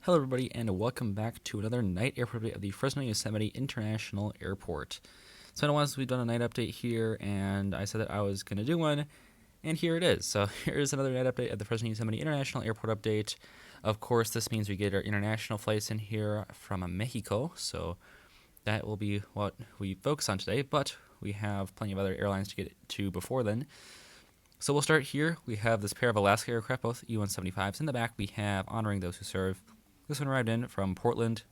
Hello everybody and welcome back to another night airport update of the Fresno Yosemite International Airport. It's been a while since we've done a night update here, and I said that I was going to do one, and here it is. So here's another night update of the Fresno Yosemite International Airport update. Of course, this means we get our international flights in here from Mexico, so that will be what we focus on today, but we have plenty of other airlines to get to before then. So we'll start here. We have this pair of Alaska aircraft, both E175s. In the back, we have Honoring Those Who Serve. This one arrived in from Portland,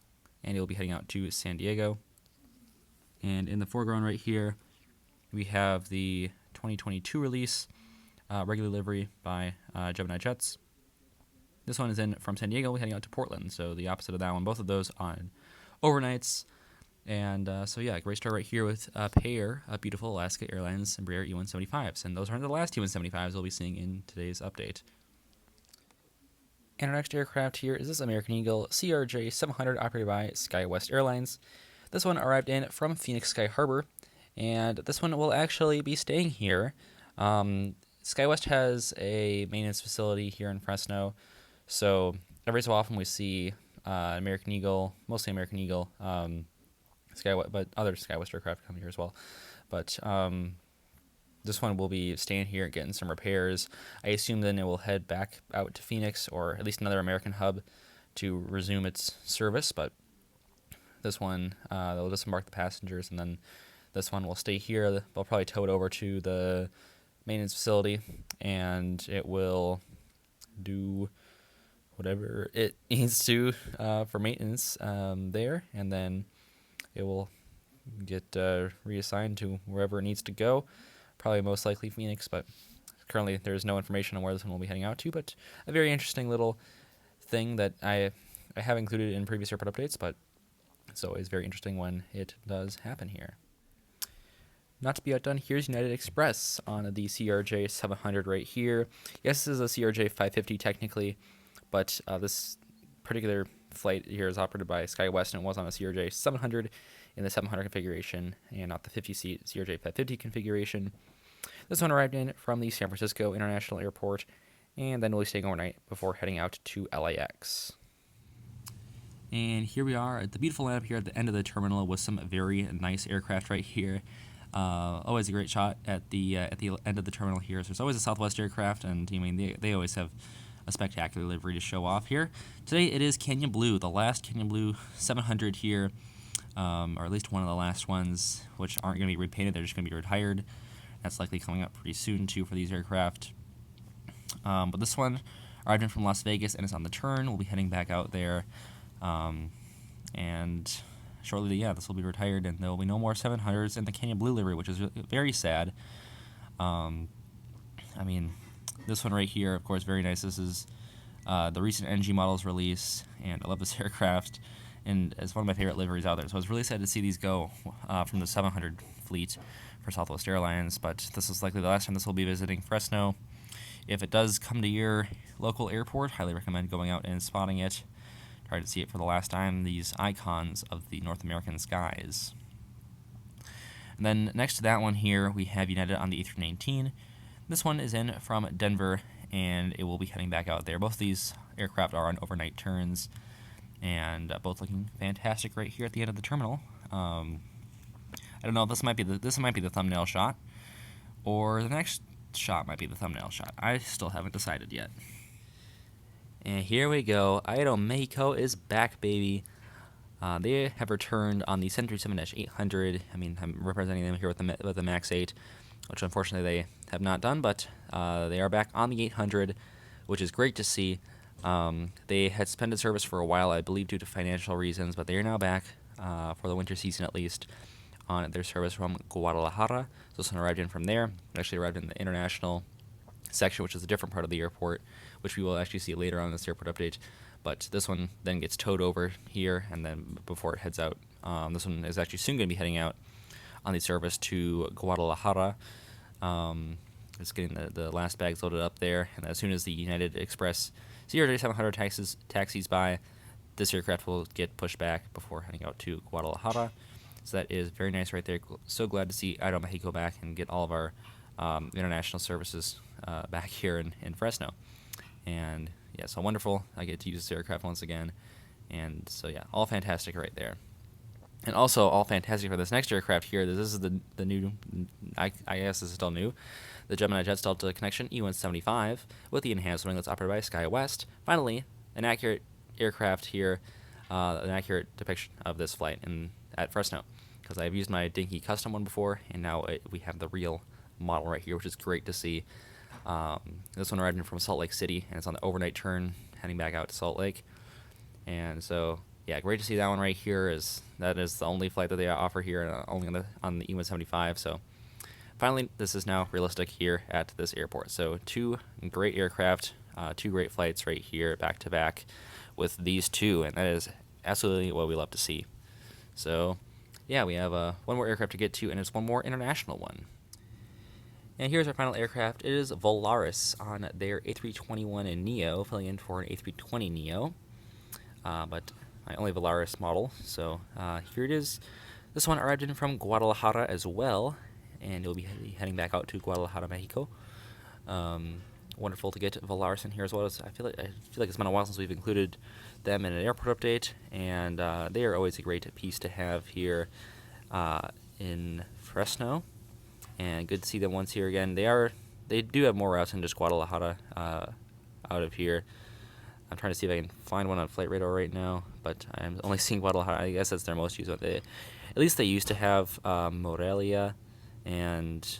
and it will be heading out to San Diego. And in the foreground right here, we have the 2022 release, regular delivery by Gemini Jets. This one is in from San Diego, heading out to Portland, so the opposite of that one. Both of those on overnights. And so yeah, great start right here with a pair of beautiful Alaska Airlines Embraer E175s. And those aren't the last E175s we'll be seeing in today's update. And our next aircraft here is this American Eagle CRJ 700 operated by SkyWest Airlines. This one arrived in from Phoenix Sky Harbor, and this one will actually be staying here. SkyWest has a maintenance facility here in Fresno, so every so often we see American Eagle, mostly American Eagle, SkyWest, but other SkyWest aircraft come here as well. But this one will be staying here, getting some repairs. I assume then it will head back out to Phoenix, or at least another American hub, to resume its service. But this one, they'll disembark the passengers, and then this one will stay here. They'll probably tow it over to the maintenance facility, and it will do whatever it needs to for maintenance there, and then it will get reassigned to wherever it needs to go. Probably most likely Phoenix, but currently there's no information on where this one will be heading out to. But a very interesting little thing that I have included in previous airport updates, but it's always very interesting when it does happen here. Not to be outdone, here's United Express on the CRJ 700 right here. Yes, this is a CRJ 550 technically, but this particular flight here is operated by SkyWest, and it was on a CRJ 700 in the 700 configuration and not the 50-seat CRJ 550 configuration. This one arrived in from the San Francisco International Airport, and then will be staying overnight before heading out to LAX. And here we are at the beautiful lineup here at the end of the terminal with some very nice aircraft right here. Always a great shot at the end of the terminal here. So there's always a Southwest aircraft, and I mean they always have a spectacular livery to show off here. Today it is Canyon Blue, the last Canyon Blue 700 here, or at least one of the last ones, which aren't going to be repainted. They're just going to be retired. That's likely coming up pretty soon too for these aircraft. But this one arrived in from Las Vegas and is on the turn. We'll be heading back out there, and shortly, this will be retired, and there will be no more 700s in the Canyon Blue livery, which is very sad. I mean, this one right here, of course, very nice. This is the recent NG models release, and I love this aircraft, and it's one of my favorite liveries out there. So I was really sad to see these go from the 700 fleet for Southwest Airlines, but this is likely the last time this will be visiting Fresno. If it does come to your local airport, highly recommend going out and spotting it. Try to see it for the last time, these icons of the North American skies. And then next to that one here, we have United on the A319. This one is in from Denver, and it will be heading back out there. Both of these aircraft are on overnight turns, and both looking fantastic right here at the end of the terminal. I don't know, this might be the thumbnail shot, or the next shot might be the thumbnail shot. I still haven't decided yet. And here we go. AeroMéxico is back, baby. They have returned on the 737-800. I mean, I'm representing them here with the MAX 8, which unfortunately they have not done, but they are back on the 800, which is great to see. They had suspended service for a while, I believe due to financial reasons, but they are now back for the winter season at least on their service from Guadalajara. So this one arrived in from there. It actually arrived in the international section, which is a different part of the airport, which we will actually see later on in this airport update. But this one then gets towed over here, and then before it heads out, this one is actually soon going to be heading out on the service to Guadalajara. It's getting the last bags loaded up there, and as soon as the United Express CRJ 700 taxis by, this aircraft will get pushed back before heading out to Guadalajara. So that is very nice right there. So glad to see AeroMéxico back and get all of our international services back here in Fresno. And yeah, so wonderful. I get to use this aircraft once again, And so yeah, all fantastic right there. And also all fantastic for this next aircraft here. This is the new, I guess this is still new, the Gemini Jets Delta Connection E175 with the enhanced wing that's operated by SkyWest. Finally, an accurate aircraft here, an accurate depiction of this flight at Fresno, because I've used my dinky custom one before, and now we have the real model right here, which is great to see. This one arrived in from Salt Lake City, and it's on the overnight turn heading back out to Salt Lake. And so, yeah, great to see that one right here. That is the only flight that they offer here, only on the E175. So, finally, this is now realistic here at this airport. So, two great aircraft, two great flights right here, back to back, with these two, and that is absolutely what we love to see. So, yeah, we have one more aircraft to get to, and it's one more international one. And here's our final aircraft. It is Volaris on their A321neo, filling in for an A320neo. But my only Volaris model. So here it is. This one arrived in from Guadalajara as well, and it'll be heading back out to Guadalajara, Mexico. Wonderful to get Volaris in here as well. I feel like it's been a while since we've included them in an airport update, and they are always a great piece to have here in Fresno. And good to see them once here again. They do have more routes than just Guadalajara out of here. I'm trying to see if I can find one on Flight Radar right now, but I'm only seeing Guadalajara. I guess that's their most used one. At least they used to have Morelia, and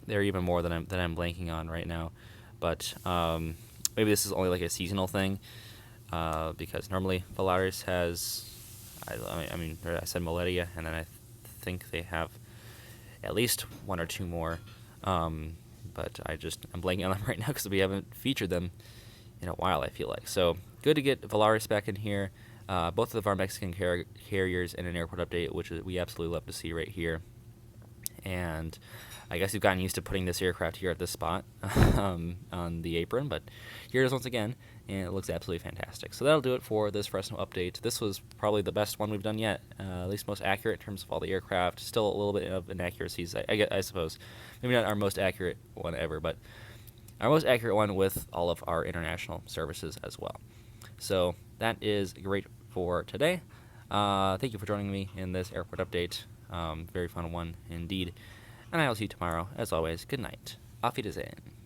they're even more than I'm blanking on right now. But maybe this is only like a seasonal thing, because normally Volaris has, I said Morelia, and then I think they have at least one or two more. But I'm blanking on them right now because we haven't featured them in a while, I feel like. So good to get Volaris back in here. Both of our Mexican carriers in an airport update, which we absolutely love to see right here. And I guess you've gotten used to putting this aircraft here at this spot on the apron, but here it is once again, and it looks absolutely fantastic. So that'll do it for this Fresno update. This was probably the best one we've done yet, at least most accurate in terms of all the aircraft. Still a little bit of inaccuracies, I suppose. Maybe not our most accurate one ever, but our most accurate one with all of our international services as well. So that is great for today. Thank you for joining me in this airport update. Very fun one indeed. And I will see you tomorrow. As always, good night. Auf Wiedersehen.